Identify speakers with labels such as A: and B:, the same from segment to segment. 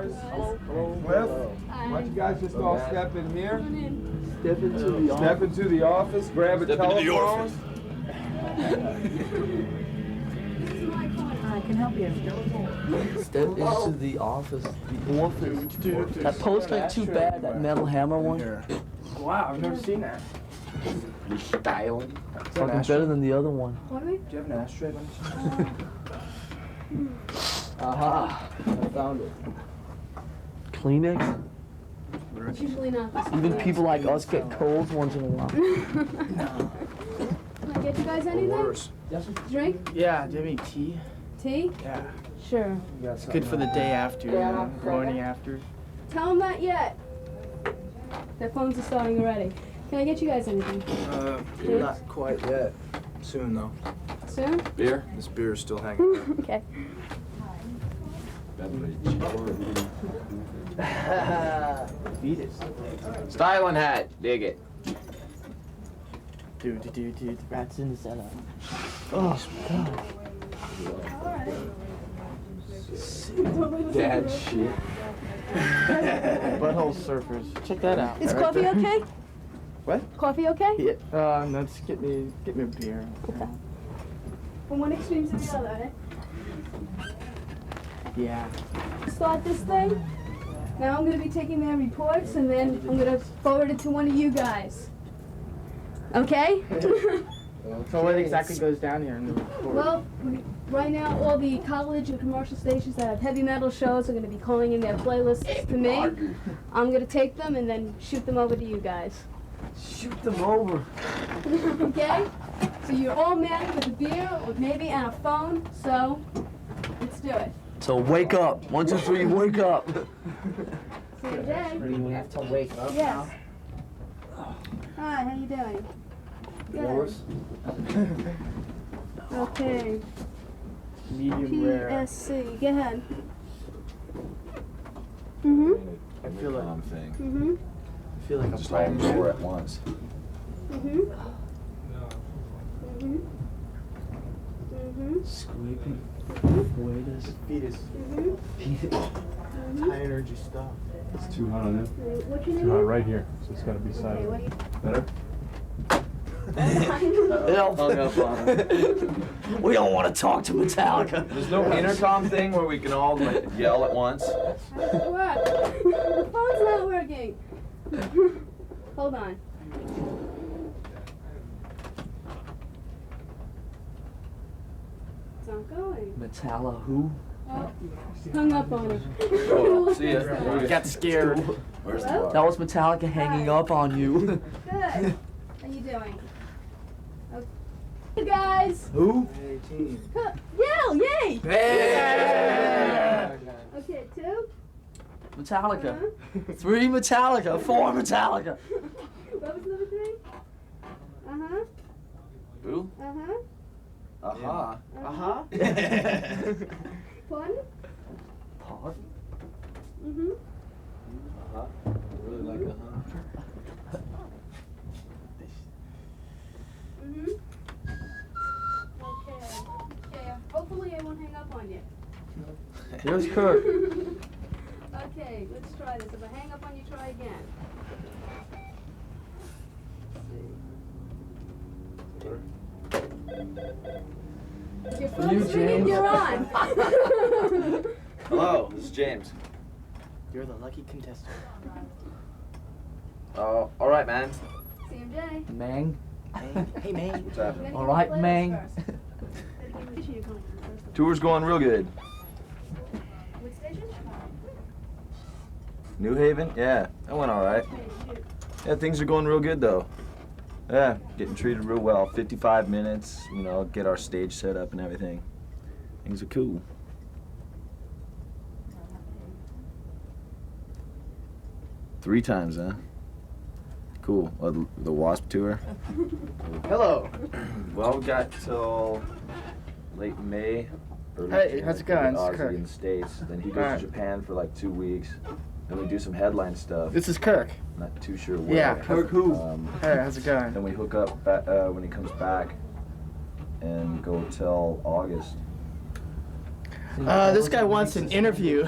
A: Lars, Cliff. Why don't you guys just all step in here?
B: Step into the office.
A: Step into the office, grab a telephone.
C: I can help you.
B: Step into the office. The office. That poster ain't too bad, that Metal Hammer one.
D: Wow, I've never seen that.
B: Styling. Fucking better than the other one.
C: What do we?
D: Do you have an ashtray?
B: Aha. I found it. Kleenex?
C: It's usually not this.
B: Even people like us get colds once in a while.
C: Can I get you guys anything? Drink?
D: Yeah, do you have any tea?
C: Tea?
D: Yeah.
C: Sure.
D: It's good for the day after, morning after.
C: Tell them not yet. Their phones are starting already. Can I get you guys anything?
E: Not quite yet. Soon though.
C: Soon?
E: Beer? This beer is still hanging out.
C: Okay.
D: Fetus.
E: Styling hat. Dig it.
D: Dude.
B: Rats in the cellar. Oh, God.
E: Dad shit.
D: Butthole surfers. Check that out.
C: Is
D: right
C: coffee
D: there.
C: okay?
D: What?
C: Coffee okay?
D: Yeah. No, just get me a beer.
C: Okay. From one extreme to the other, eh?
D: Yeah.
C: Start this thing. Now I'm going to be taking their reports and then I'm going to forward it to one of you guys. Okay?
D: So what exactly goes down here in the report?
C: Well, right now all the college and commercial stations that have heavy metal shows are going to be calling in their playlists to me. I'm going to take them and then shoot them over to you guys.
B: Shoot them over.
C: Okay? So you're all married with a beer or maybe and a phone, so let's do it.
B: So wake up. 1, 2, 3, wake up.
C: Same day.
D: We have to wake up
C: Yes. Hi, how you doing? Good. Okay.
D: Medium rare.
C: PSC. Go ahead. Mhm.
D: I feel like
C: Mhm.
D: I feel like I'm
E: Just all four at once.
C: Mhm. Mhm. Mhm.
B: Scraping. Waiters.
D: fetus.
C: Mhm.
D: High energy stuff.
A: It's too hot on it.
C: What's your name?
A: Too hot right here, so it's got to be
C: Okay,
A: silent.
C: what do you?
A: Better?
B: We don't want to talk to Metallica.
E: There's no intercom thing where we can all like, yell at once.
C: How does it work? The phone's not working. Hold on. It's not going.
B: Metalla who?
C: Oh, hung up on it.
E: Oh, see ya.
D: Got scared.
E: Where's the
C: Hello?
E: bar?
B: That was Metallica hanging up on you.
C: Good. How you doing? Okay. Hey guys.
B: Who?
C: Yell! Yay!
D: Hey!
C: Okay, 2.
B: Metallica. 3 Metallica. 4 Metallica.
C: What was number 3? Uh-huh.
E: Who?
C: Uh-huh.
E: Aha.
D: Uh-huh.
C: Pardon?
B: Pardon?
C: Mm-hmm.
E: Uh-huh. Really like uh-huh.
C: Mm-hmm. Okay. Yeah. Hopefully I won't hang up on you.
B: Here's Kurt.
C: Okay, let's try this. If I hang up on you, try again. If your phone's ringing,
B: James.
C: you're on.
E: Hello, this is James.
D: You're the lucky contestant.
E: All right, man.
C: CMJ.
B: Mang.
D: Hey, man.
E: What's happening?
B: All right, Mang.
E: Tour's going real good.
C: What station?
E: New Haven? Yeah, that went all right. Yeah, things are going real good though. Yeah, getting treated real well. 55 minutes, you know, get our stage set up and everything. Things are cool. Three times, huh? Cool. The Wasp tour?
D: Hello.
E: Well, we got till late May. Early
D: Hey,
E: June,
D: how's it
E: with
D: going? It's
E: Ozzy
D: Kirk.
E: in the States. Then he goes
D: Alright.
E: to Japan for like 2 weeks. Then we do some headline stuff.
D: This is Kirk.
E: Not too sure where.
D: Yeah, Kirk who? Hey, how's it going?
E: Then we hook up when he comes back and go till August.
D: This guy wants an interview.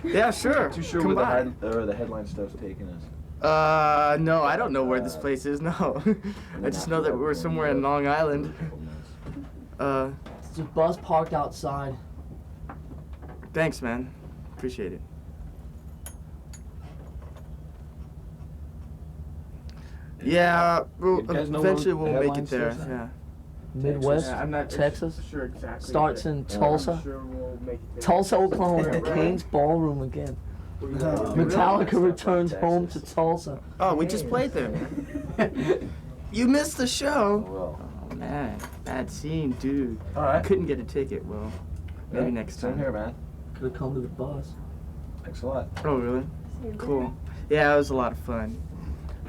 D: Yeah, sure.
E: Too sure
D: Come
E: where
D: by.
E: the headline stuff's taking us.
D: No, I don't know where this place is, no. I just know that we're somewhere in Long Island.
B: There's a bus parked outside.
D: Thanks, man. Appreciate it. Yeah,
E: You guys know
D: eventually
E: where
D: we'll
E: the
D: make it there,
E: headline
D: yeah.
B: Midwest,
D: Yeah, I'm not
B: Texas.
D: sure exactly.
B: Starts in Tulsa.
D: I'm sure we'll make it there.
B: Tulsa, Oklahoma, the King's Ballroom again. Metallica returns home to Tulsa.
D: Oh, we just played there. You missed the show.
E: Well,
D: Oh, man. Bad scene, dude.
E: all
D: I
E: right.
D: couldn't get a ticket, well. Maybe next
E: Same
D: time.
E: here, man.
B: Could have come to the bus.
E: Thanks a lot.
D: Oh, really? Cool. Yeah, it was a lot of fun.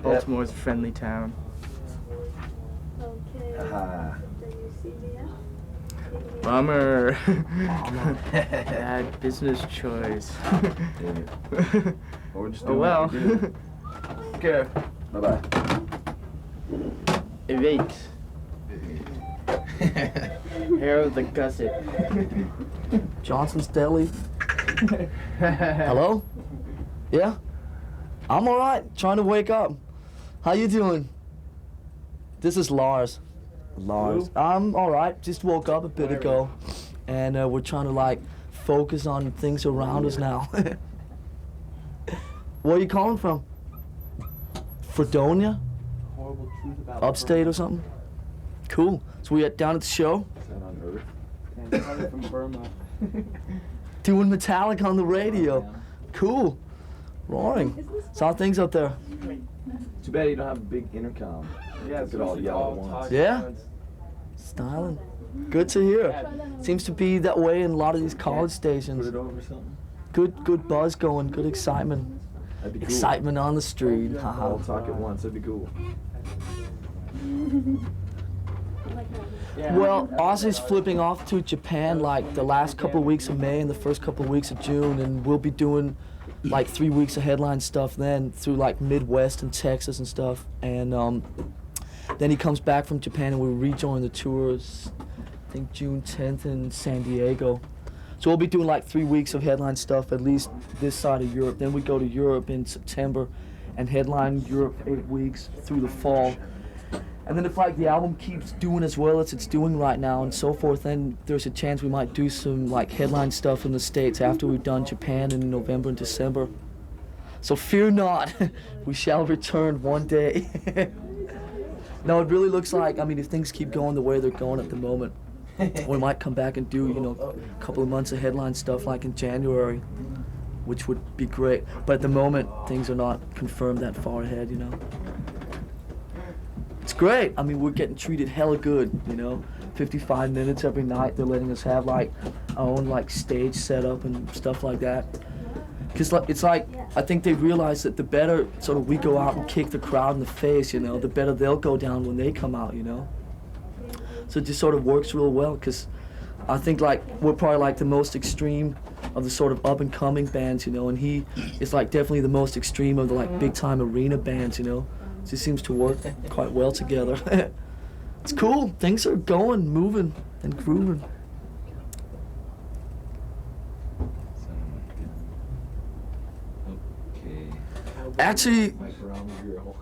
D: Baltimore's a friendly town.
C: Okay.
E: Haha.
C: Then you see me out.
D: Bummer. Bad business choice.
E: Or we're just
D: Oh
E: doing
D: well.
E: what we do. Okay. Bye-bye.
D: Evade. Hair of the gusset.
B: Johnson's Deli. Hello? Yeah? I'm alright. Trying to wake up. How you doing? This is Lars. Lars. I'm alright. Just woke up a bit ago. And we're trying to like focus on things around us now. Where are you calling from? Fredonia?
D: Horrible truth about
B: Upstate or something? Cool. So we down at the show?
E: Is that on Earth?
D: Burma. From Burma.
B: Doing Metallica on the radio. Cool. Roaring. So how things out there?
E: Too bad you don't have a big intercom.
D: Yeah,
E: Look at all the yellow ones.
B: Yeah? Styling. Good to hear. Seems to be that way in a lot of these college
E: Put
B: stations.
E: it over something.
B: Good buzz going, good excitement.
E: That'd be cool.
B: Excitement on the street.
E: All
B: Haha.
E: talk at once. That'd be cool.
B: Well, Ozzy's flipping off to Japan like the last couple of weeks of May and the first couple of weeks of June, and we'll be doing like 3 weeks of headline stuff then through like Midwest and Texas and stuff. And then he comes back from Japan and we rejoin the tours, I think June 10th in San Diego. So we'll be doing like 3 weeks of headline stuff, at least this side of Europe. Then we go to Europe in September and headline Europe 8 weeks through the fall. And then if like the album keeps doing as well as it's doing right now and so forth, then there's a chance we might do some like headline stuff in the States after we've done Japan in November and December. So fear not, we shall return one day. No, it really looks like, I mean, if things keep going the way they're going at the moment, we might come back and do, you know, a couple of months of headline stuff like in January, which would be great. But at the moment, things are not confirmed that far ahead, you know. It's great. I mean, we're getting treated hella good, you know. 55 minutes every night. They're letting us have like our own like stage setup and stuff like that. Cause like, it's like, I think they realize that the better sort of we go out and kick the crowd in the face, you know, the better they'll go down when they come out, you know. So it just sort of works real well, cause I think like we're probably like the most extreme of the sort of up and coming bands, you know, and he is like definitely the most extreme of the like big time arena bands, you know. It just seems to work quite well together. It's cool. Things are going, moving, and grooving.
E: Okay.
B: Actually,
E: Mike Brown, girl.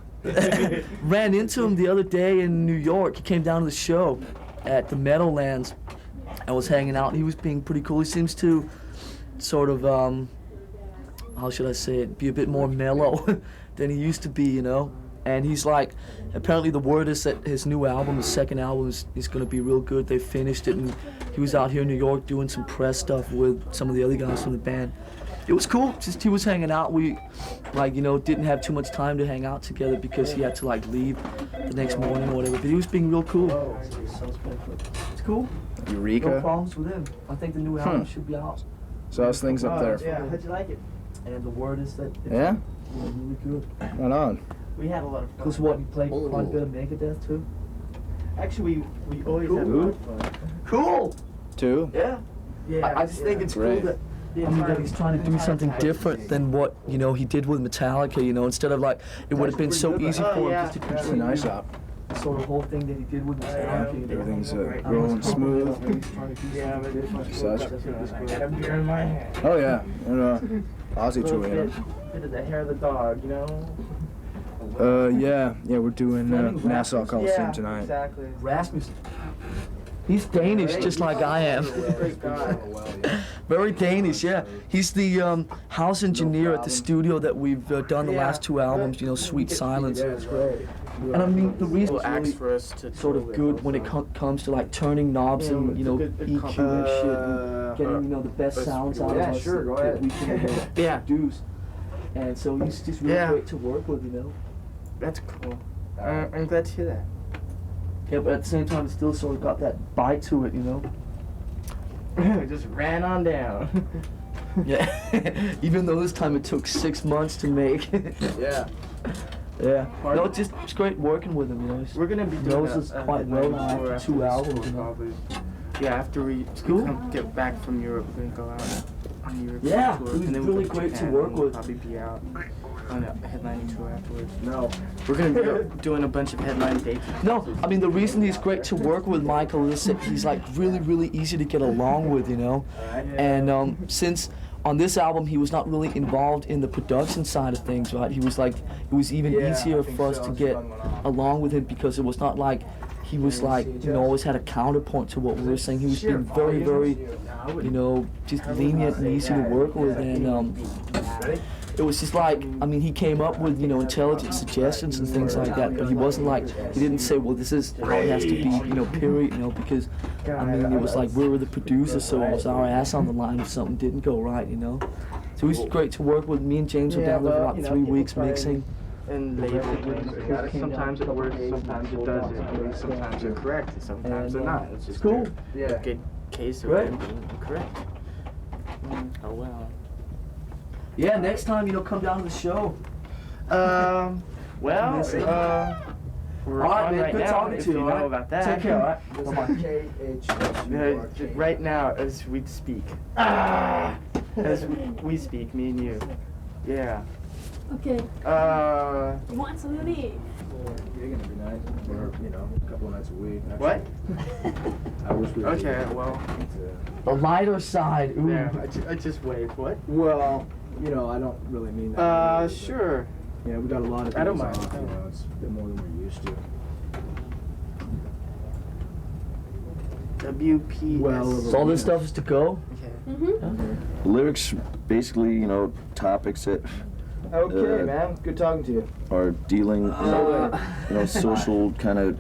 B: ran into him the other day in New York. He came down to the show at the Meadowlands and was hanging out. He was being pretty cool. He seems to sort of, how should I say it, be a bit more mellow than he used to be, you know? And he's like, apparently the word is that his new album, his second album, is going to be real good. They finished it, and he was out here in New York doing some press stuff with some of the other guys from the band. It was cool. Just he was hanging out. We, like, you know, didn't have too much time to hang out together because he had to like leave the next morning or whatever. But he was being real cool. It's cool. No
A: Eureka.
B: problems with him. I think the new album should be out.
A: So how's things up there?
D: Yeah, how'd you like it?
B: And the word is that it's
A: Yeah?
B: really good.
A: Right on.
D: We had a lot of fun.
B: Because what, you played quite a bit of Megadeth too?
D: Actually, we always have a lot of fun.
B: Cool!
A: Two?
B: Yeah.
D: Yeah,
B: I just think it's
A: Great.
B: cool that, I mean, that he's trying to do something different than what, you know, he did with Metallica, you know, instead of like, it would have been so easy for him just to
A: It's a
B: continue
A: nice op.
B: sort of whole thing that he did with his sound.
F: Everything's rolling smooth.
D: Yeah, but
F: Such.
D: I got a beer in my hand.
F: Oh yeah, and Aussie tour, you know.
D: Bit of the hair of the dog, you know?
F: Yeah, we're doing Nassau Coliseum tonight.
D: Exactly.
B: Rasmus. He's Danish, just like I am.
D: Great guy.
B: Very Danish, yeah. He's the house engineer at the studio that we've done the last 2 albums, you know, Sweet Silence. And I mean, the reason it's
D: Acts
B: really
D: for us to
B: sort of good when it comes to like turning knobs and, you know, EQ and shit, and getting, you know, the best sounds out of us that we can produce. And so he's just really great to work with, you know.
D: That's cool. I'm glad to hear that.
B: Yeah, but at the same time, it still sort of got that bite to it, you know.
D: Just ran on down.
B: Yeah, even though this time it took 6 months to make.
F: Yeah.
B: Yeah. No, it's great working with him, you know.
D: We're gonna be doing
B: knows us quite well now after 2 albums, you know.
D: Yeah, after we
B: Cool.
D: get back from Europe, we're gonna go out on a European
B: Yeah,
D: tour.
B: it was
D: and then
B: really
D: we'll go
B: great to
D: Japan,
B: work
D: and we'll
B: with.
D: Probably be out on a headlining tour afterwards.
F: No.
D: We're gonna be doing a bunch of headline dates.
B: No, I mean, the reason he's great to work with, Michael, is that he's like really easy to get along with, you know. And since on this album he was not really involved in the production side of things, right? He was like, it was even easier for us to get along with him because it was not like he was like, you know, always had a counterpoint to what we were saying. He was being very, you know, just lenient and easy to work with, and it was just like, I mean, he came up with, you know, intelligent suggestions and things like that, but he wasn't like, he didn't say, well, this is how it has to be, you know, period, you know, because, I mean, it was like, we were the producer, so it was our ass on the line if something didn't go right, you know. So it was great to work with. Me and James were down there for about 3 weeks mixing.
D: And later, sometimes it works, sometimes it doesn't. I mean, sometimes they're correct, and sometimes they're not. It's just
B: cool.
D: a good case of them being incorrect. Oh well.
B: Yeah, next time, you know, come down to the show.
D: Well, we're
B: All right,
D: on
B: man,
D: right
B: good
D: now,
B: talking
D: if
B: to you,
D: you
B: all
D: know
B: right?
D: about that.
B: Take care, all right? Come on.
D: Right now, as we speak. As we speak, me and you. Yeah.
C: Okay.
D: Uh,
C: You want some of me?
F: You're gonna be nice for, you know, a couple of nights a week.
D: what?
F: I wish we
D: Okay, well,
B: The lighter side, ooh.
D: there. I just waved. What?
F: Well, you know, I don't really mean that. really, but,
D: Sure.
F: Yeah, we got a lot of
D: I don't
F: days
D: mind.
F: off, you know, it's a bit more than we're used to.
D: WP.
F: Well,
B: So all this stuff is to go?
D: Okay.
C: Mm-hmm.
E: Lyrics, basically, you know, topics that
F: Okay, man. Good talking to you.
E: are dealing, you know, social kind of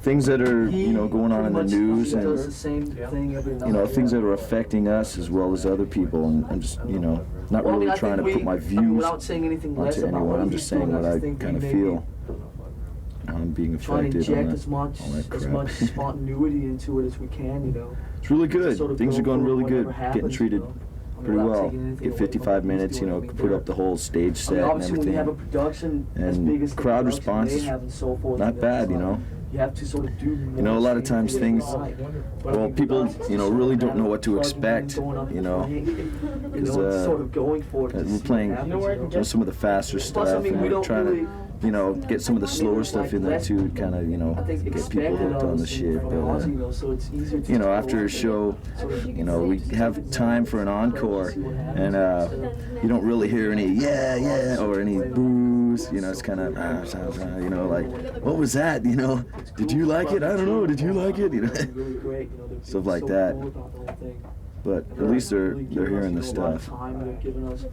E: things that are, you know, going on in the news
B: He does the
E: and,
B: same thing every night.
E: you know, things that are affecting us as well as other people. And I'm just, you know, not
B: Well, I mean,
E: really
B: I
E: trying to
B: think
E: put my
B: I mean,
E: views
B: without saying anything less
E: onto
B: about
E: anyone.
B: what
E: I'm
B: he's
E: just saying
B: doing,
E: what
B: I
E: I
B: think
E: kind of
B: we
E: feel. I'm being
B: trying to
E: affected on
B: inject
E: that.
B: as much spontaneity into it as we can, you know.
E: It's really good.
B: Sort of
E: Things
B: go
E: are going
B: for
E: really
B: whatever
E: good.
B: happens,
E: Getting treated
B: you know. I mean,
E: pretty
B: without
E: well.
B: taking anything
E: Get
B: away from
E: 55
B: what he's
E: minutes, you know,
B: doing, I mean,
E: put up the whole stage
B: I
E: set
B: mean,
E: and
B: obviously when you have a
E: everything.
B: production as
E: And
B: big as the
E: crowd
B: production
E: response
B: they
E: is
B: have and so forth,
E: not
B: it's
E: bad, you
B: like,
E: know.
B: You have to sort of do more.
E: You know, a lot of
B: same
E: times
B: thing
E: things,
B: right. But I
E: well,
B: mean,
E: people,
B: without
E: you know,
B: sort of
E: really don't
B: having
E: know what to
B: plugging in,
E: expect,
B: going up
E: you
B: and
E: know.
B: playing, you
E: Because,
B: know, sort of going for it. to
E: we're
B: see what
E: playing,
B: happens,
E: you know, some of the faster
B: Plus,
E: stuff,
B: I mean,
E: and
B: we
E: we're
B: don't
E: trying
B: really,
E: to, you know, get some of the slower stuff in there too, kind of, you know,
B: I think,
E: get people
B: expected
E: hooked on
B: of
E: the
B: us
E: shit.
B: from
E: But,
B: Ozzy, you know, so it's easier to
E: you know,
B: just
E: after
B: go
E: a
B: up
E: show,
B: and
E: you know, we have time for an encore, and you don't really hear any yeah or any boos. You know, it's kind of you know, like, what was that? You know, did you like it? I don't know. Did you like it? You know,
B: really great, you know, they're
E: stuff
B: being
E: like
B: so
E: that.
B: cool about the whole thing.
E: but at least they're
B: Really giving us,
E: hearing
B: you
E: the
B: know, a lot of
E: stuff.
B: time. They're giving us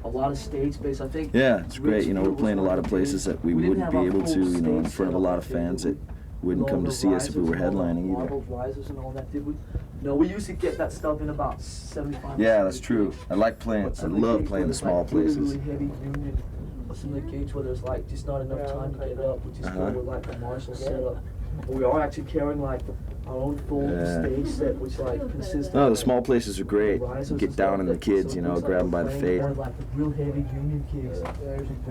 B: a lot of stage space. I think.
E: Yeah, it's great. You know, we're playing a lot of places that we wouldn't be able to, you know, in front of a lot of fans that wouldn't come to see us if we were headlining either.
B: Marble risers and all that, did we? No, we usually get that stuff in about 75.
E: Yeah, that's true. I like playing. I love playing the small places.
B: Really heavy union. Or some of the gigs where there's like just not enough time to get up. We just go with like a Marshall setup. But we are actually carrying like our own full stage set, which like consists.
E: No, the
B: of
E: small places are great.
B: risers and
E: Get down
B: stuff
E: on the
B: that-
E: kids,
B: so
E: you know,
B: it's
E: grab
B: like
E: them by the
B: playing
E: face.
B: more like the real heavy union gigs. We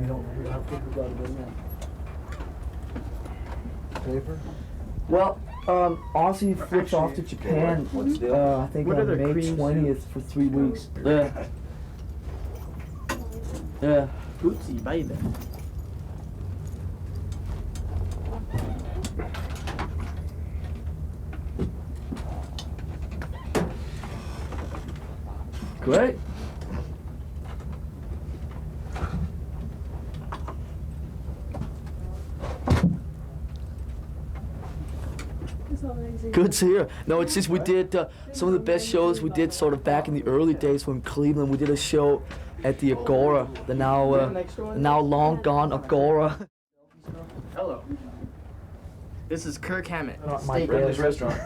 B: don't think we got it in there.
F: Paper?
B: Well, Ozzy flips off to Japan. I think
D: What are
B: on
D: the
B: May
D: cream
B: 20th for 3 weeks. Yeah. Yeah.
D: Gucci, baby.
B: Great. Good to hear. No, it's just we did some of the best shows we did sort of back in the early days when Cleveland. We did a show at the Agora, the now long gone Agora.
D: Hello. This is Kirk Hammett.
B: Not my
F: Friendly's
B: bad.
F: restaurant.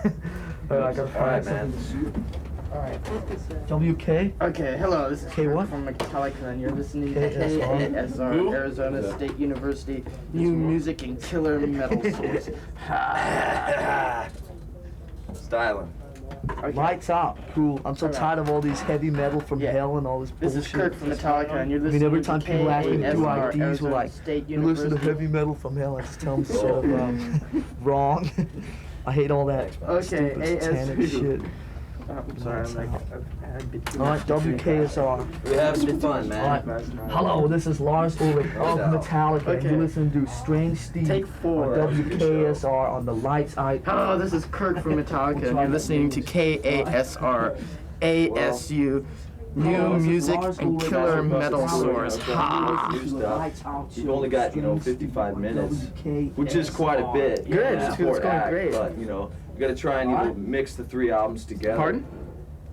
B: I gotta find
E: man.
D: Alright.
B: WK.
D: Okay, hello, this is
B: K
D: Kirk
B: what?
D: from Metallica, and you're listening to
B: KSR.
D: KSR, Arizona State University, New Music and Killer Metal Source.
E: Styling.
D: Okay.
B: Lights out. Cool. I'm so tired of all these heavy metal from
D: Yeah.
B: hell and all this
D: This
B: bullshit.
D: is Kirk from Metallica, and you're
B: I mean,
D: listening
B: every
D: to
B: time people ask me to do
D: KSR,
B: IDs, we're
D: Arizona
B: like,
D: State
B: you listen to
D: University.
B: heavy metal from hell. I just tell them sort of wrong. I hate all that
D: Okay,
B: stupid satanic
D: ASU.
B: shit.
D: I'm sorry, I'm like, I've had a bit too
B: All
D: much
B: right,
D: to drink.
B: WKSR.
E: We have some fun,
B: All
E: man.
B: right. Hello, this is Lars Ulrich of Metallica. And
D: Okay.
B: you're listening to Strange Steve
D: Take 4.
B: on WKSR on the Lights Out.
D: Hello, this is Kirk from Metallica, and you're listening to KASR, ASU, New Music and Killer Metal Source. Ha!
E: You've only got, 55 minutes, which is quite a bit.
D: Good,
E: Yeah,
D: it's
E: for
D: going
E: act,
D: great.
E: But, you got to try and mix the 3 albums together.
D: Pardon?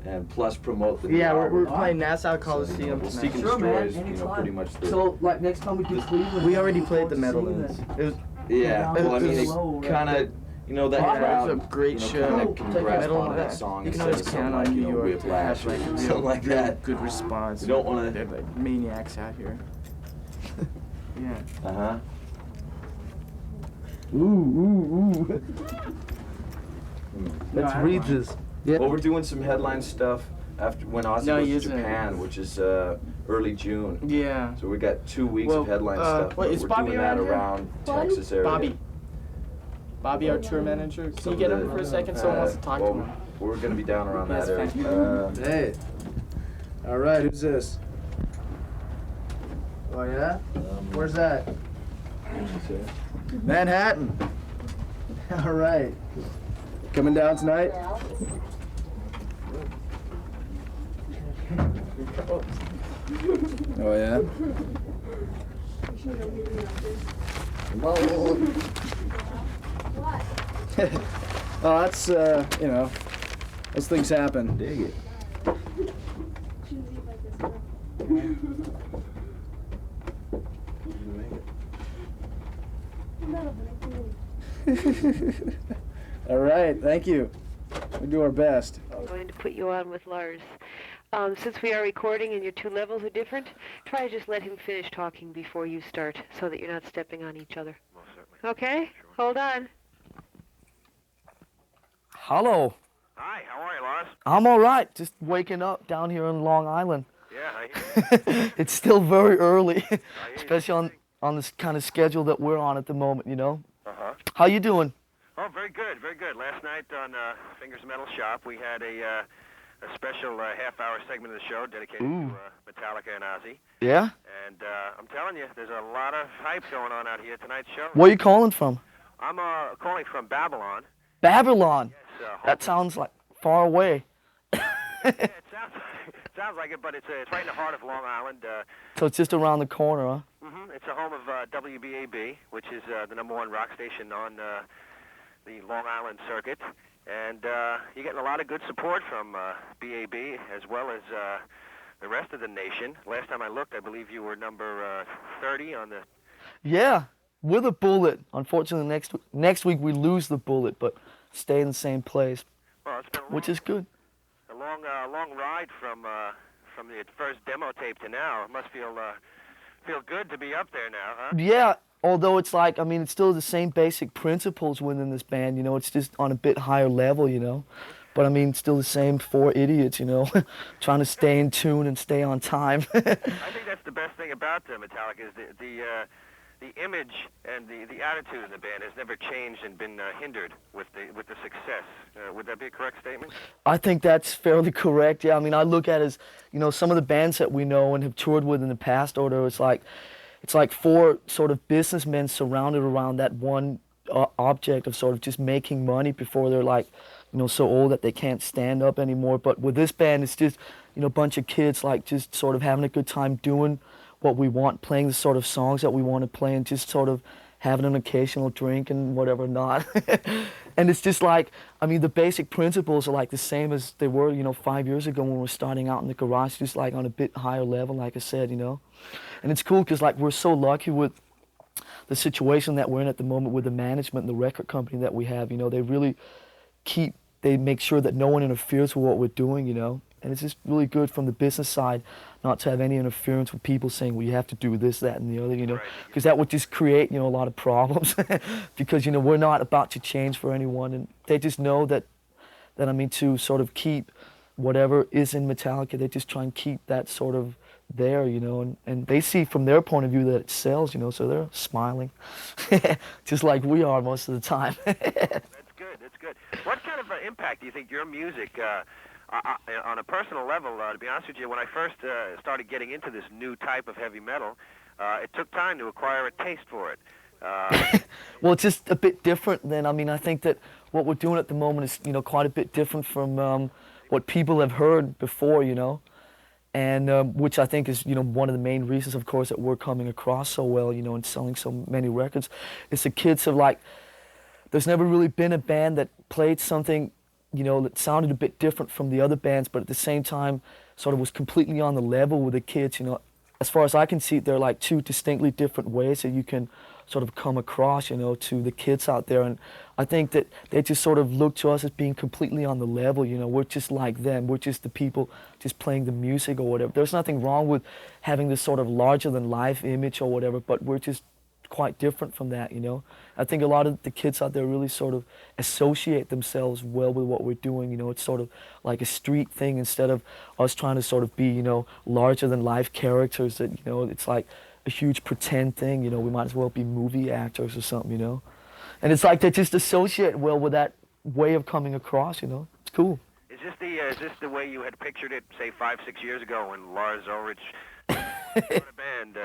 E: And plus promote the new
D: Yeah, we're
E: album.
D: playing Nassau Coliseum
E: Well,
D: tonight.
E: Seeking
B: Sure, man,
E: Destroy is,
B: anytime.
E: pretty much the...
B: So, like, next time we do Cleveland,
D: We already played the
B: look forward to
D: Meadowlands.
B: seeing
D: It was
E: Yeah, well, I mean, it kind of, that
B: Yeah,
E: crowd,
D: it was a great show.
E: kind of can grasp
D: Metal,
E: onto that song
D: you can
E: instead
D: always
E: of something
D: count
E: like,
D: on New York to
E: Whiplash
D: have like
E: or
D: real,
E: something like
D: real
E: that.
D: good response.
E: You don't want
D: They're
E: to...
D: like maniacs out here. Yeah.
E: Uh-huh.
B: Ooh. Let's
D: No,
B: read this.
E: Well, we're doing some headline stuff after when Ozzy
D: No,
E: goes
D: he
E: to
D: isn't.
E: Japan, which is early June.
D: Yeah.
E: So we got 2 weeks
D: Well,
E: of headline stuff.
D: wait,
E: but
D: is
E: we're
D: Bobby
E: doing that
D: around here?
E: around
C: Bobby?
E: Texas area.
D: Bobby, our tour manager. Can
E: Some
D: you get
E: of
D: him
E: the,
D: for a second? Someone wants to talk to
E: well,
D: him.
E: We're gonna be down around
D: Yes,
E: that
D: thank you.
E: area.
F: Hey. All right, who's this? Oh yeah? Where's that? Manhattan. All right. Coming down tonight? Oh yeah? Oh, that's those things happen.
E: Dig it.
F: All right, thank you. We do our best.
G: I'm going to put you on with Lars. Since we are recording and your 2 levels are different, try to just let him finish talking before you start so that you're not stepping on each other.
H: Most certainly.
G: Okay? Hold on.
B: Hello.
H: Hi, how are you, Lars?
B: I'm all right. Just waking up down here on Long Island.
H: Yeah, I hear
B: It's still very early,
H: you.
B: especially on this kind of schedule that we're on at the moment,
H: Uh-huh.
B: How you doing?
H: Oh, very good, very good. Last night on Fingers Metal Shop, we had a special half-hour segment of the show dedicated
B: Ooh.
H: to Metallica and Ozzy.
B: Yeah?
H: And I'm telling you, there's a lot of hype going on out here tonight's show.
B: Where you calling from?
H: I'm calling from Babylon.
B: Babylon.
H: Yes,
B: That sounds like far away.
H: yeah, it sounds like it, but it's right in the heart of Long Island.
B: So it's just around the corner, huh?
H: It's the home of WBAB, which is the #1 rock station on the Long Island circuit. And you're getting a lot of good support from BAB as well as the rest of the nation. Last time I looked, I believe you were number 30 on the...
B: Yeah, with a bullet. Unfortunately, next week we lose the bullet, but stay in the same place,
H: Well, it's been a long,
B: which is good.
H: a long ride from the first demo tape to now. It must feel good to be up there now, huh?
B: Yeah, although it's like, I mean, it's still the same basic principles within this band, it's just on a bit higher level, But I mean, still the same 4 idiots, trying to stay in tune and stay on time.
H: I think that's the best thing about Metallica is the image and the attitude of the band has never changed and been hindered with the success. Would that be a correct statement?
B: I think that's fairly correct. Yeah, I mean, I look at it as, some of the bands that we know and have toured with in the past, or it's like 4 sort of businessmen surrounded around that one object of sort of just making money before they're like you know, so old that they can't stand up anymore. But with this band, it's just, you know, a bunch of kids like just sort of having a good time doing what we want, playing the sort of songs that we want to play, and just sort of having an occasional drink and whatever not. And it's just like, I mean, the basic principles are like the same as they were, you know, 5 years ago when we were starting out in the garage, just like on a bit higher level, like I said, you know. And it's cool because like we're so lucky with the situation that we're in at the moment with the management and the record company that we have, you know. They really they make sure that no one interferes with what we're doing, you know. And it's just really good from the business side not to have any interference with people saying, well, you have to do this, that, and the other, you know, because that would just create, you know, a lot of problems because, you know, we're not about to change for anyone, and they just know that I mean, to sort of keep whatever is in Metallica, they just try and keep that sort of there, you know, and they see from their point of view that it sells, you know, so they're smiling, just like we are most of the time.
H: That's good. What kind of impact do you think your music, on a personal level, to be honest with you, when I first started getting into this new type of heavy metal, it took time to acquire a taste for it.
B: Well, it's just a bit different than, I mean, I think that what we're doing at the moment is, you know, quite a bit different from what people have heard before, you know, and which I think is, you know, one of the main reasons, of course, that we're coming across so well, you know, and selling so many records. It's the kids have like, there's never really been a band that played something, you know, that sounded a bit different from the other bands, but at the same time sort of was completely on the level with the kids, you know. As far as I can see, there are like two distinctly different ways that you can sort of come across, you know, to the kids out there. And I think that they just sort of look to us as being completely on the level, you know. We're just like them. We're just the people just playing the music or whatever. There's nothing wrong with having this sort of larger than life image or whatever, but we're just quite different from that, you know. I think a lot of the kids out there really sort of associate themselves well with what we're doing, you know. It's sort of like a street thing instead of us trying to sort of be, you know, larger than life characters that, you know, it's like a huge pretend thing, you know. We might as well be movie actors or something, you know. And it's like they just associate well with that way of coming across, you know. It's cool.
H: Is this the way you had pictured it, say 5-6 years ago when Lars Ulrich started a band?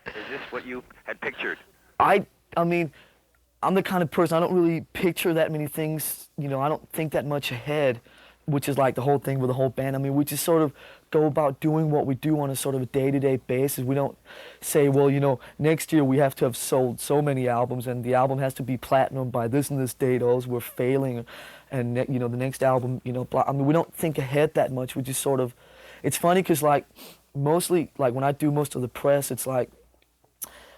H: Is this what you had pictured?
B: I mean, I'm the kind of person, I don't really picture that many things, you know. I don't think that much ahead, which is like the whole thing with the whole band. I mean, we just sort of go about doing what we do on a sort of a day-to-day basis. We don't say, well, you know, next year we have to have sold so many albums and the album has to be platinum by this and this date, or else we're failing, and you know, the next album, you know, blah. I mean, we don't think ahead that much. We just sort of, it's funny because like mostly, like when I do most of the press, it's like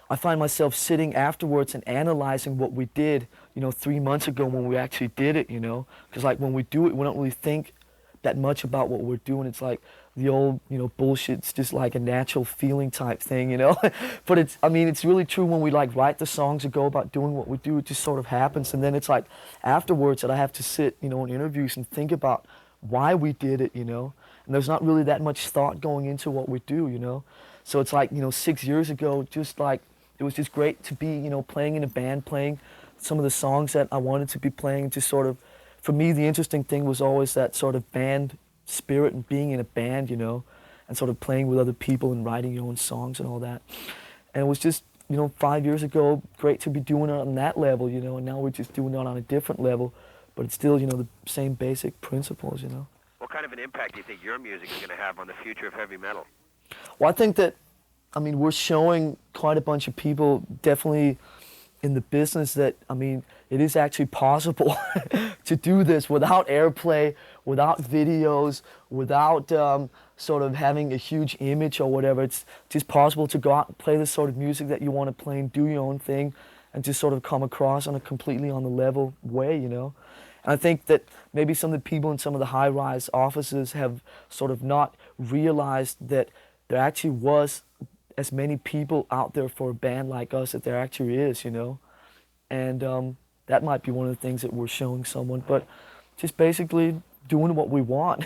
B: I find myself sitting afterwards and analyzing what we did, you know, 3 months ago when we actually did it, you know. Because like when we do it, we don't really think that much about what we're doing. It's like the old, you know, bullshit. It's just like a natural feeling type thing, you know. But it's, I mean, it's really true when we like write the songs and go about doing what we do. It just sort of happens, and then it's like afterwards that I have to sit, you know, in interviews and think about why we did it, you know. And there's not really that much thought going into what we do, you know. So it's like, you know, 6 years ago, just like, it was just great to be, you know, playing in a band, playing some of the songs that I wanted to be playing. Just sort of, for me, the interesting thing was always that sort of band spirit and being in a band, you know, and sort of playing with other people and writing your own songs and all that. And it was just, you know, 5 years ago, great to be doing it on that level, you know, and now we're just doing it on a different level, but it's still, you know, the same basic principles, you know.
H: What kind of an impact do you think your music is going to have on the future of heavy metal?
B: Well, I think that, I mean, we're showing quite a bunch of people, definitely in the business, that, I mean, it is actually possible to do this without airplay, without videos, without sort of having a huge image or whatever. It's just possible to go out and play the sort of music that you want to play and do your own thing and just sort of come across on a completely on the level way, you know. And I think that maybe some of the people in some of the high-rise offices have sort of not realized that there actually was as many people out there for a band like us that there actually is, you know. And that might be one of the things that we're showing someone, but just basically doing what we want.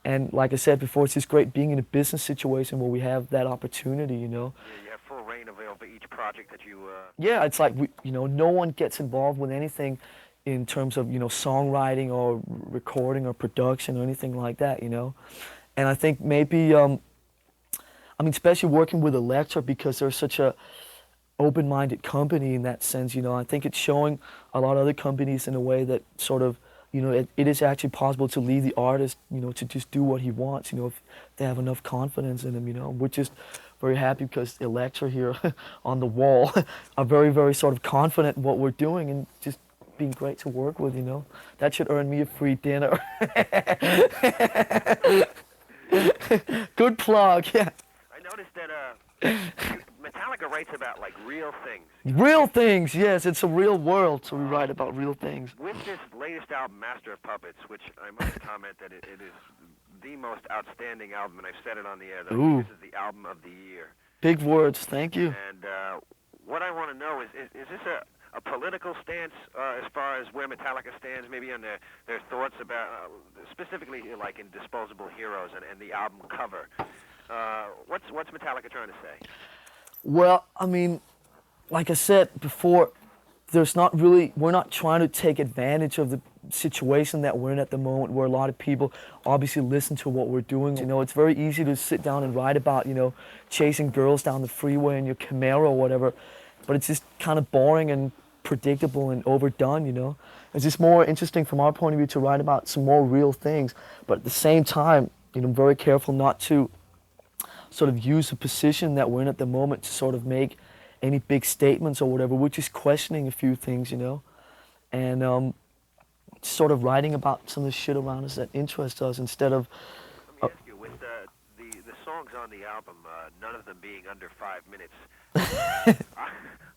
B: And like I said before, it's just great being in a business situation where we have that opportunity, you know.
H: Yeah, you have full reign over each project that you...
B: Yeah, it's like, you know, no one gets involved with anything in terms of, you know, songwriting or recording or production or anything like that, you know. And I think maybe... I mean, especially working with Elektra, because they're such a open-minded company in that sense, you know. I think it's showing a lot of other companies in a way that sort of you know, it is actually possible to leave the artist, you know, to just do what he wants, you know, if they have enough confidence in him, you know. We're just very happy because the Electra here on the wall are very, very sort of confident in what we're doing and just being great to work with, you know. That should earn me a free dinner. Good plug, yeah.
H: I noticed that Metallica writes about like real things.
B: Real things, yes, it's a real world, so we write about real things.
H: With this latest album, Master of Puppets, which I must comment that it is the most outstanding album, and I've said it on the air, that this is the album of the year.
B: Big words, thank you.
H: And what I want to know is this a political stance as far as where Metallica stands, maybe on their thoughts about, specifically like in Disposable Heroes and the album cover? What's Metallica trying to say?
B: Well, I mean, like I said before, we're not trying to take advantage of the situation that we're in at the moment, where a lot of people obviously listen to what we're doing. You know, it's very easy to sit down and write about, you know, chasing girls down the freeway in your Camaro or whatever, but it's just kind of boring and predictable and overdone, you know. It's just more interesting from our point of view to write about some more real things, but at the same time, you know, I'm very careful not to sort of use the position that we're in at the moment to sort of make any big statements or whatever. We're just questioning a few things, you know, and sort of writing about some of the shit around us that interests us instead of...
H: Let me ask you, with the songs on the album, none of them being under 5 minutes,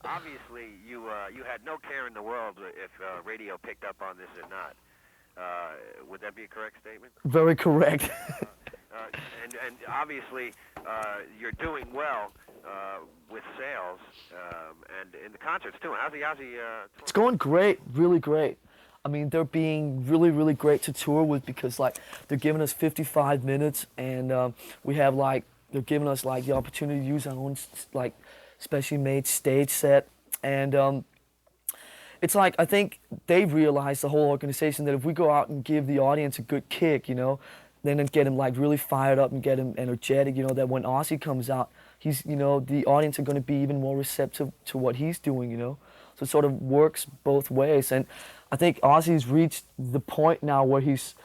H: obviously you had no care in the world if radio picked up on this or not. Would that be a correct statement?
B: Very correct.
H: And obviously you're doing well with sales and in the concerts too. How's the
B: It's going great, really great. I mean, they're being really, really great to tour with because like they're giving us 55 minutes and we have like, they're giving us like the opportunity to use our own like specially made stage set, and it's like, I think they've realized, the whole organization, that if we go out and give the audience a good kick, you know, then get him like really fired up and get him energetic, you know, that when Ozzy comes out, he's, you know, the audience are going to be even more receptive to what he's doing, you know. So it sort of works both ways, and I think Ozzy's reached the point now where he's,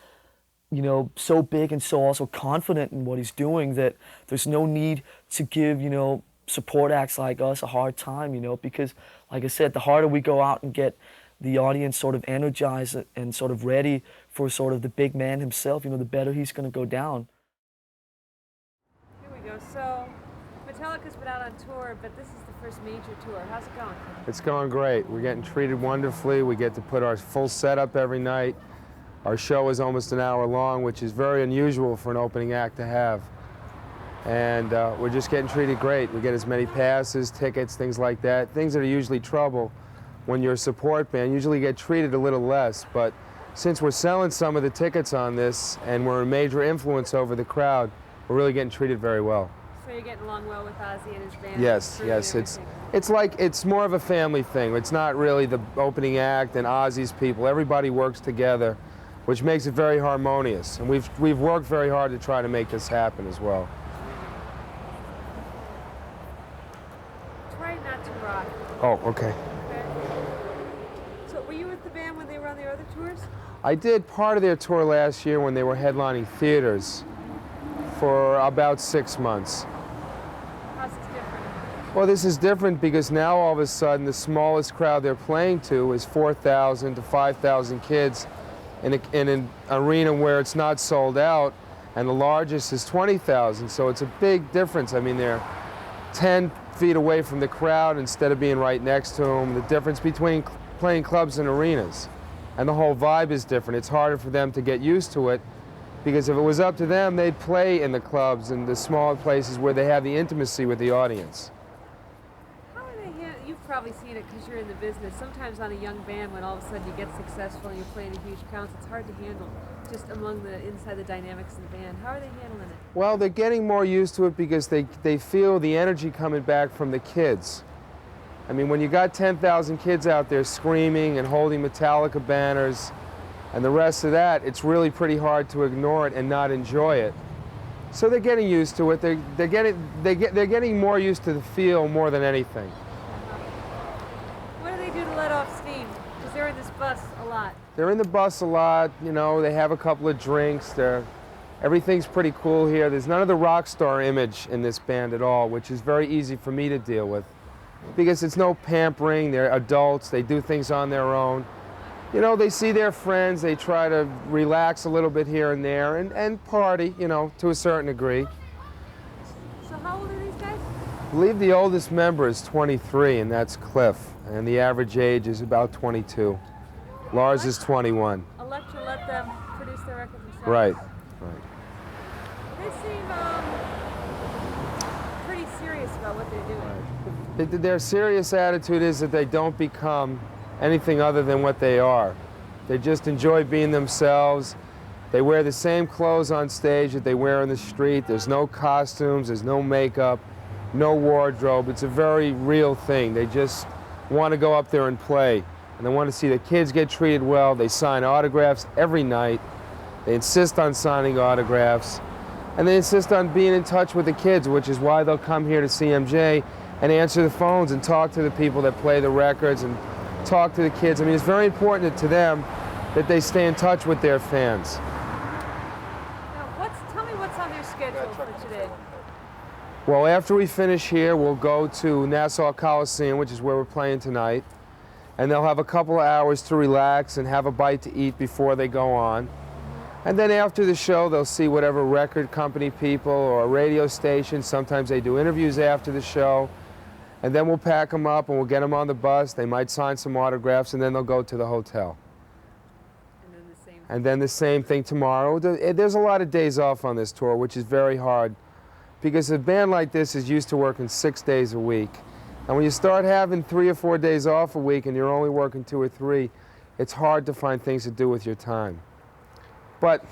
B: you know, so big and so also confident in what he's doing that there's no need to give, you know, support acts like us a hard time, you know, because like I said, the harder we go out and get the audience sort of energized and sort of ready for sort of the big man himself, you know, the better he's going to go down.
I: Here we go. So Metallica's been out on tour, but this is the first major tour. How's it going?
J: It's going great. We're getting treated wonderfully. We get to put our full setup every night. Our show is almost an hour long, which is very unusual for an opening act to have. And we're just getting treated great. We get as many passes, tickets, things like that. Things that are usually trouble when you're a support band usually get treated a little less. But since we're selling some of the tickets on this and we're a major influence over the crowd, we're really getting treated very well.
I: So you're getting along well with Ozzy and his band?
J: Yes, yes. It's more of a family thing. It's not really the opening act and Ozzy's people. Everybody works together, which makes it very harmonious. And we've worked very hard to try to make this happen as well.
I: Try not to rock.
J: Oh, okay.
I: So were you with the band when they were on their other tours?
J: I did part of their tour last year when they were headlining theaters for about 6 months.
I: How's this different?
J: Well, this is different because now all of a sudden the smallest crowd they're playing to is 4,000 to 5,000 kids in an arena where it's not sold out, and the largest is 20,000, so it's a big difference. I mean, they're 10 feet away from the crowd instead of being right next to them. The difference between playing clubs and arenas. And the whole vibe is different. It's harder for them to get used to it because if it was up to them, they'd play in the clubs and the smaller places where they have the intimacy with the audience.
I: How are they you've probably seen it because you're in the business. Sometimes on a young band, when all of a sudden you get successful and you're playing in huge crowds, it's hard to handle just among the inside the dynamics of the band. How are they handling it?
J: Well, they're getting more used to it because they feel the energy coming back from the kids. I mean, when you got 10,000 kids out there screaming and holding Metallica banners and the rest of that, it's really pretty hard to ignore it and not enjoy it. So they're getting used to it. They're getting more used to the feel more than anything.
I: What do they do to let off steam? Because they're in this bus a lot.
J: They're in the bus a lot, you know, they have a couple of drinks, everything's pretty cool here. There's none of the rock star image in this band at all, which is very easy for me to deal with. Because it's no pampering, they're adults, they do things on their own. You know, they see their friends, they try to relax a little bit here and there, and party, you know, to a certain degree.
I: So how old are these guys?
J: I believe the oldest member is 23, and that's Cliff, and the average age is about 22. Lars is 21.
I: Electra let them produce their record themselves.
J: Right.
I: They seem pretty serious about what they're doing.
J: Their serious attitude is that they don't become anything other than what they are. They just enjoy being themselves. They wear the same clothes on stage that they wear in the street. There's no costumes, there's no makeup, no wardrobe. It's a very real thing. They just want to go up there and play. And they want to see the kids get treated well. They sign autographs every night. They insist on signing autographs. And they insist on being in touch with the kids, which is why they'll come here to CMJ and answer the phones and talk to the people that play the records and talk to the kids. I mean, it's very important to them that they stay in touch with their fans.
I: Now, tell me what's on their schedule for today.
J: Well, after we finish here, we'll go to Nassau Coliseum, which is where we're playing tonight. And they'll have a couple of hours to relax and have a bite to eat before they go on. And then after the show, they'll see whatever record company people or a radio station. Sometimes they do interviews after the show. And then we'll pack them up and we'll get them on the bus. They might sign some autographs and then they'll go to the hotel. And then the same thing tomorrow. There's a lot of days off on this tour, which is very hard because a band like this is used to working 6 days a week. And when you start having 3 or 4 days off a week and you're only working 2 or 3, it's hard to find things to do with your time. But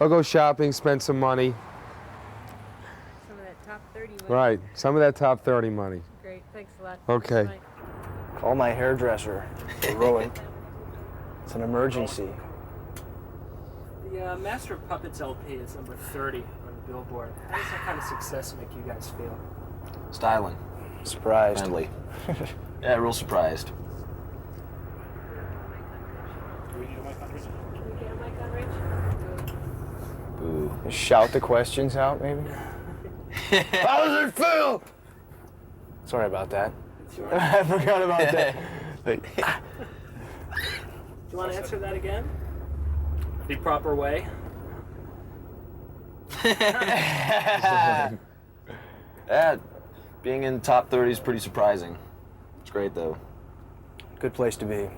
J: I'll go shopping, spend some money.
I: Some of that top 30 money.
J: Right, some of that top 30 money.
I: Great, thanks a lot.
J: Okay.
F: Call my hairdresser. We're rolling. It's an emergency.
K: The Master of Puppets LP is number 30 on the Billboard. How does that kind of success make you guys feel?
A: Styling.
F: Surprised.
A: Friendly. Yeah, real surprised.
K: Do we need a mic on Rich?
I: Can we get a mic on Rich?
A: Boo.
F: Shout the questions out, maybe? How does it feel? Sorry about that. I forgot about that.
K: Do you want to answer that again? The proper way?
A: Yeah, being in top 30 is pretty surprising. It's great though.
F: Good place to be.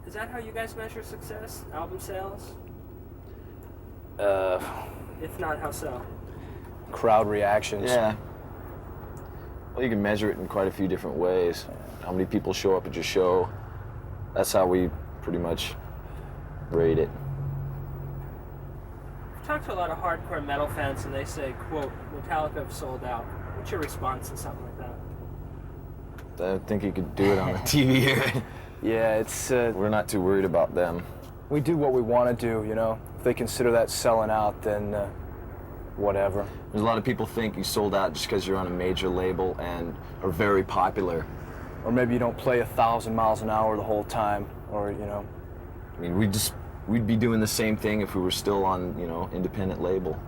K: Is that how you guys measure success? Album sales? If not, how so?
F: Crowd reactions.
A: Yeah. Well, you can measure it in quite a few different ways. How many people show up at your show. That's how we pretty much rate it.
K: I've talked to a lot of hardcore metal fans and they say, quote, Metallica have sold out. What's your response to something like that?
A: I think you could do it on the TV here.
F: Yeah, it's...
A: We're not too worried about them.
F: We do what we want to do, you know? If they consider that selling out, then whatever.
A: There's a lot of people think you sold out just because you're on a major label and are very popular.
F: Or maybe you don't play 1,000 miles an hour the whole time, or, you know...
A: I mean, we'd be doing the same thing if we were still on, you know, independent label.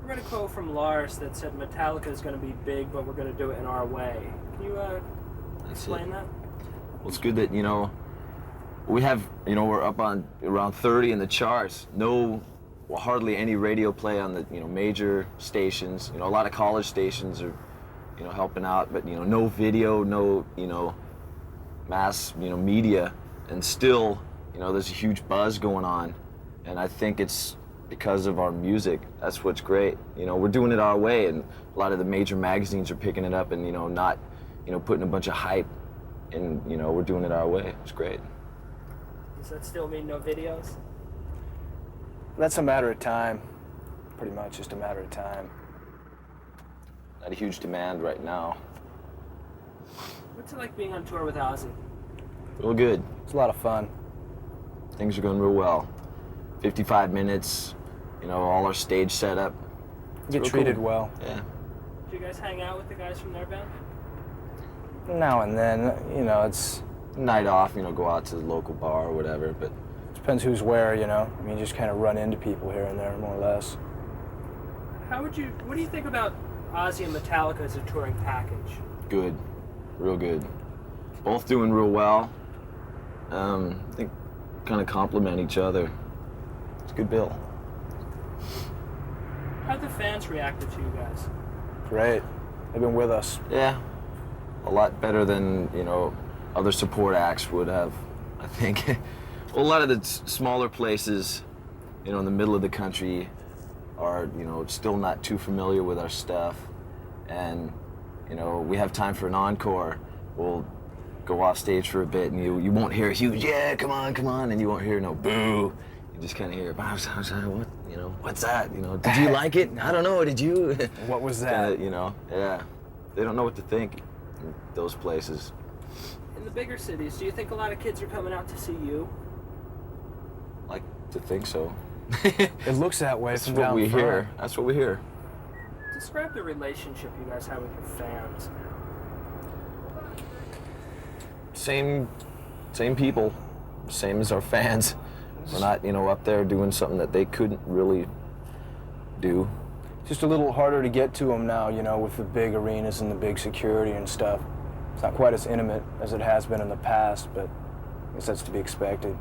K: I read a quote from Lars that said Metallica is going to be big, but we're going to do it in our way. Can you explain that?
A: Well, it's good that, you know, we have, you know, we're up on around 30 in the charts. Hardly any radio play on the, you know, major stations. You know, a lot of college stations are, you know, helping out, but, you know, no video, no, you know, mass, you know, media, and still, you know, there's a huge buzz going on, and I think it's because of our music. That's what's great. You know, we're doing it our way, and a lot of the major magazines are picking it up and, you know, not, you know, putting a bunch of hype, and, you know, we're doing it our way. It's great.
K: Does that still mean no videos?
F: That's a matter of time. Pretty much just a matter of time.
A: Not a huge demand right now.
K: What's it like being on tour with Ozzy?
A: Real good.
F: It's a lot of fun.
A: Things are going real well. 55 minutes, you know, all our stage setup.
F: Get treated well.
A: Yeah.
K: Do you guys hang out with the guys from their band?
F: Now and then, you know, it's
A: night off, go out to the local bar or whatever, but
F: Depends who's where, you know. I mean, you just kind of run into people here and there, more or less.
K: What do you think about Ozzy and Metallica as a touring package?
A: good, real good. Both doing real well. I think kind of complement each other. It's a good bill.
K: How've the fans reacted to you guys?
F: Great. They've been with us.
A: Yeah, a lot better than, other support acts would have, I think. Well, a lot of the smaller places, in the middle of the country are, still not too familiar with our stuff. And, we have time for an encore. We'll go off stage for a bit and you won't hear a huge, yeah, come on, and you won't hear no boo. You just kind of hear, what, what's that? Did you like it? I don't know, did you?
F: What was that?
A: Yeah. They don't know what to think in those places.
K: In the bigger cities, do you think a lot of kids are coming out to see you?
A: Like to think so.
F: It looks that way
A: That's
F: from
A: what
F: down
A: we
F: front.
A: hear. That's what we hear.
K: Describe the relationship you guys have with your fans now.
A: Same people, same as our fans. We're not, up there doing something that they couldn't really do.
F: Just a little harder to get to them now, with the big arenas and the big security and stuff. It's not quite as intimate as it has been in the past, but I guess that's to be expected.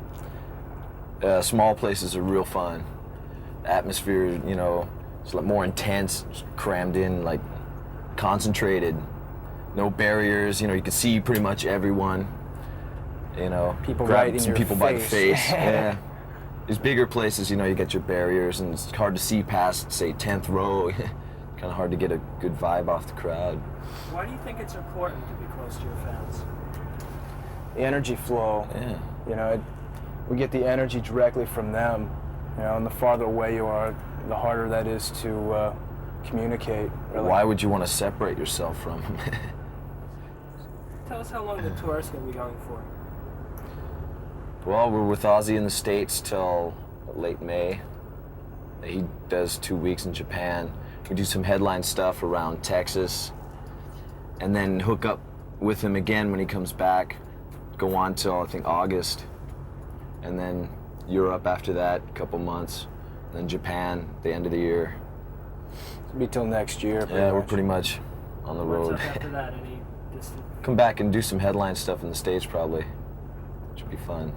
A: Small places are real fun. Atmosphere, it's a lot more intense, crammed in, like concentrated. No barriers, you can see pretty much everyone.
F: People
A: grab
F: right in
A: some
F: your
A: people by the
F: face.
A: face. Yeah. These bigger places, you get your barriers and it's hard to see past, say, 10th row. Kind of hard to get a good vibe off the crowd.
K: Why do you think it's important to be close to your fans?
F: The energy flow.
A: Yeah.
F: We get the energy directly from them. And the farther away you are, the harder that is to communicate. Really.
A: Why would you want to separate yourself from them?
K: Tell us how long the tour is going to be going for.
A: Well, we're with Ozzy in the States till late May. He does 2 weeks in Japan. We do some headline stuff around Texas, and then hook up with him again when he comes back. Go on till, I think, August. And then Europe after that, a couple months. And then Japan, the end of the year.
F: It'll be till next year.
A: Yeah, we're pretty much on the road.
K: What's up after that? Any distant?
A: Come back and do some headline stuff in the States probably. Which would be fun.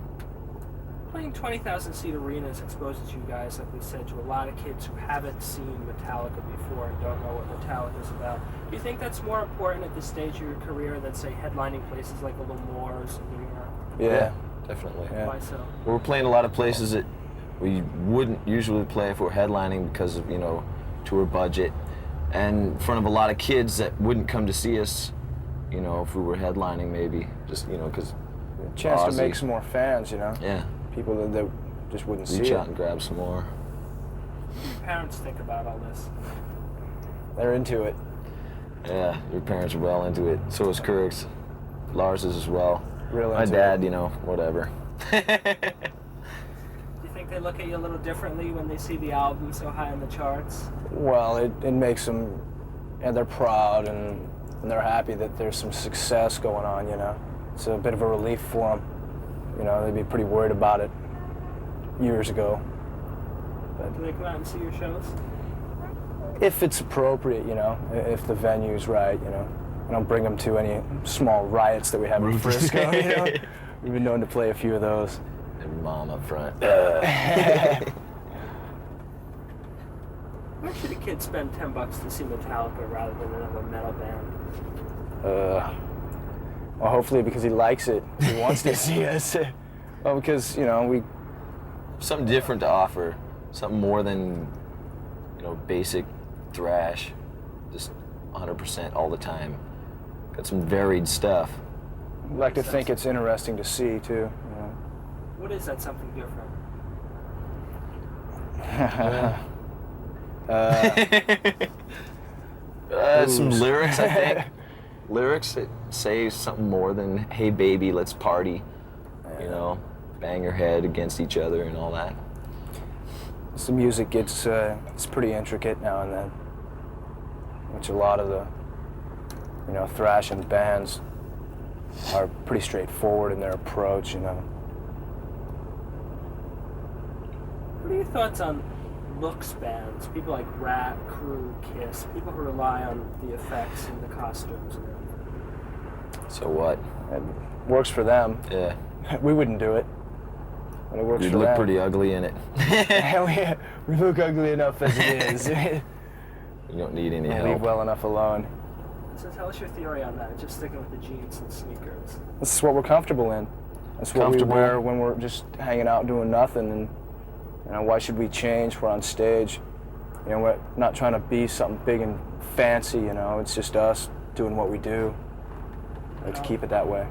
K: Playing 20,000-seat arenas exposes you guys, like we said, to a lot of kids who haven't seen Metallica before and don't know what Metallica is about. Do you think that's more important at this stage of your career than, say, headlining places like a Lemore's in New York?
F: Yeah.
A: Definitely.
F: Yeah.
K: Why so?
A: We're playing a lot of places that we wouldn't usually play if we're headlining because of, tour budget. And in front of a lot of kids that wouldn't come to see us, if we were headlining maybe. Just, because
F: A chance
A: Ozzy.
F: to make some more fans,
A: Yeah.
F: People that just wouldn't see
A: Reach
F: it.
A: out and grab some more.
K: What do your parents think about all this?
F: They're into it.
A: Yeah, your parents are well into it. So is Kirk's. Lars is as well.
F: Real
A: My
F: into
A: dad,
F: it.
A: Whatever.
K: Do you think they look at you a little differently when they see the album so high in the charts?
F: Well, it makes them, and they're proud and they're happy that there's some success going on, It's a bit of a relief for them. They'd be pretty worried about it years ago.
K: Do they come out and see your shows?
F: If it's appropriate, if the venue's right, I don't bring them to any small riots that we have in Frisco, We've been known to play a few of those.
A: And mom up front.
K: Why should a kid spend $10 to see Metallica rather than another metal band?
F: Well, hopefully because he likes it. He wants to see us. Well, because, we...
A: Something different to offer. Something more than, basic thrash. Just 100% all the time. Got some varied stuff.
F: like to think it's interesting to see, too.
K: What is that something different?
A: Some lyrics, I think. Lyrics that say something more than, hey baby, let's party. Bang your head against each other and all that.
F: The music gets, it's pretty intricate now and then, which a lot of the, thrashing bands are pretty straightforward in their approach, you know.
K: What are your thoughts on looks bands? People like Rat, Crew, Kiss, people who rely on the effects and the costumes and everything.
A: So what?
F: It works for them.
A: Yeah.
F: We wouldn't do it. But it works
A: You'd
F: for
A: look
F: them.
A: pretty ugly in it.
F: we look ugly enough as it is.
A: You don't need any
F: Leave
A: help.
F: well enough alone.
K: So tell us your theory on that, just sticking with the jeans and sneakers.
F: This is what we're comfortable in. That's what we wear when we're just hanging out doing nothing. And you know, why should we change? We're on stage. You know, we're not trying to be something big and fancy. You know, it's just us doing what we do. Let's keep it that way.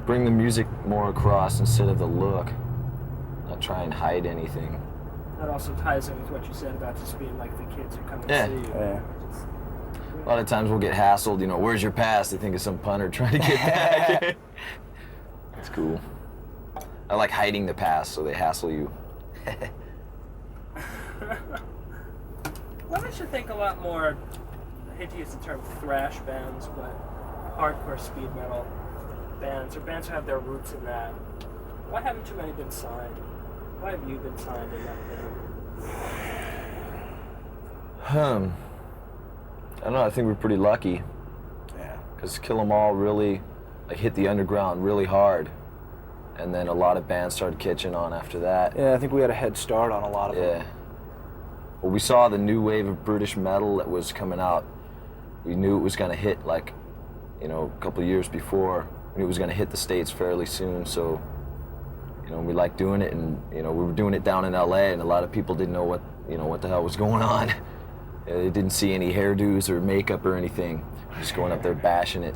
A: Bring the music more across instead of the look. Not try and hide anything.
K: That also ties in with what you said about just being like the kids who come and
A: Yeah.
K: see you.
F: Yeah.
A: A lot of times we'll get hassled, you know, where's your pass? They think it's some punter trying to get back. That's cool. I like hiding the pass, so they hassle you.
K: Why don't you think a lot more, I hate to use the term thrash bands, but hardcore speed metal bands, or bands who have their roots in that? Why haven't too many been signed? Why have you been signed in that band?
A: I don't know, I think we're pretty lucky.
F: Yeah.
A: Because Kill 'Em All really hit the underground really hard. And then a lot of bands started catching on after that.
F: Yeah, I think we had a head start on a lot of them.
A: Yeah. Well, we saw the new wave of British metal that was coming out. We knew it was going to hit, like, you know, a couple of years before. We knew it was going to hit the States fairly soon, so, you know, we liked doing it. And, you know, we were doing it down in LA, and a lot of people didn't know what, you know, what the hell was going on. They didn't see any hairdos or makeup or anything. Just going up there bashing it.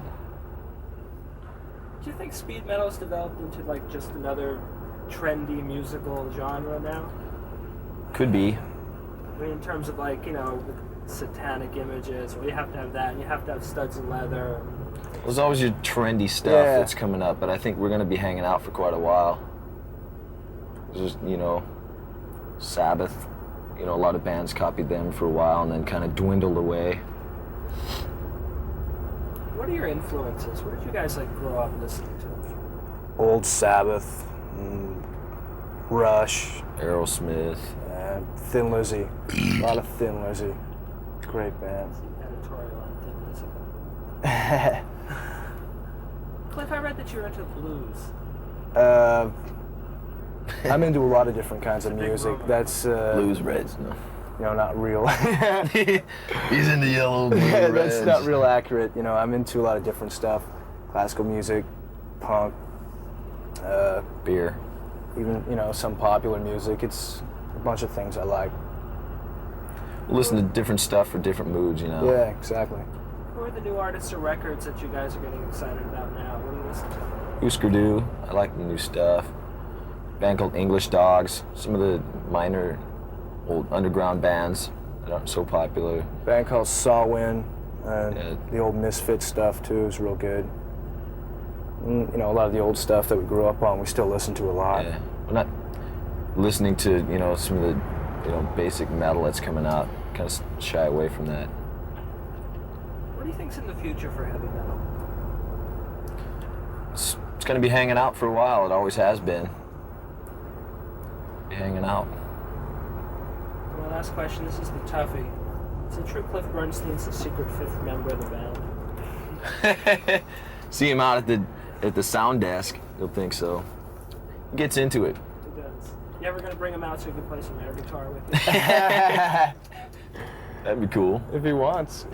K: Do you think speed metal has developed into like just another trendy musical genre now?
A: Could be.
K: I mean, in terms of like, you know, satanic images, well, you have to have that, and you have to have studs and leather.
A: There's always your trendy stuff that's coming up, but I think we're going to be hanging out for quite a while. Just, you know, Sabbath, you know, a lot of bands copied them for a while and then kind of dwindled away.
K: What are your influences? What did you guys like grow up listening to?
F: Old Sabbath, Rush,
A: Aerosmith,
F: Thin Lizzy. A lot of Thin Lizzy. Great band.
K: Editorial on Thin Lizzy. Cliff, I read that you were into blues.
F: I'm into a lot of different kinds of music. That's
A: blues, reds, no.
F: You know, not real.
A: He's into yellow, blue, reds.
F: That's not real accurate. You know, I'm into a lot of different stuff. Classical music, punk,
A: beer.
F: Even, you know, some popular music. It's a bunch of things I like.
A: Listen to different stuff for different moods, you know.
F: Yeah, exactly.
K: Who are the new artists or records that you guys are getting excited about now? What do you listen to?
A: Husker Du, I like the new stuff. Band called English Dogs. Some of the minor old underground bands that aren't so popular.
F: Band called Sawin, the old Misfit stuff too is real good. And, you know, a lot of the old stuff that we grew up on, we still listen to a lot.
A: Yeah, we're not listening to, you know, some of the, you know, basic metal that's coming out. Kind of shy away from that.
K: What do you think's in the future for heavy metal?
A: It's going to be hanging out for a while. It always has been. Be hanging out.
K: My last question, this is the toughie. Is it true Cliff Bernstein's the secret fifth member of the band?
A: See him out at the sound desk, you'll think so. He gets into it.
K: He does. You ever gonna bring him out so he can play some air guitar with you?
A: That'd be cool.
F: If he wants.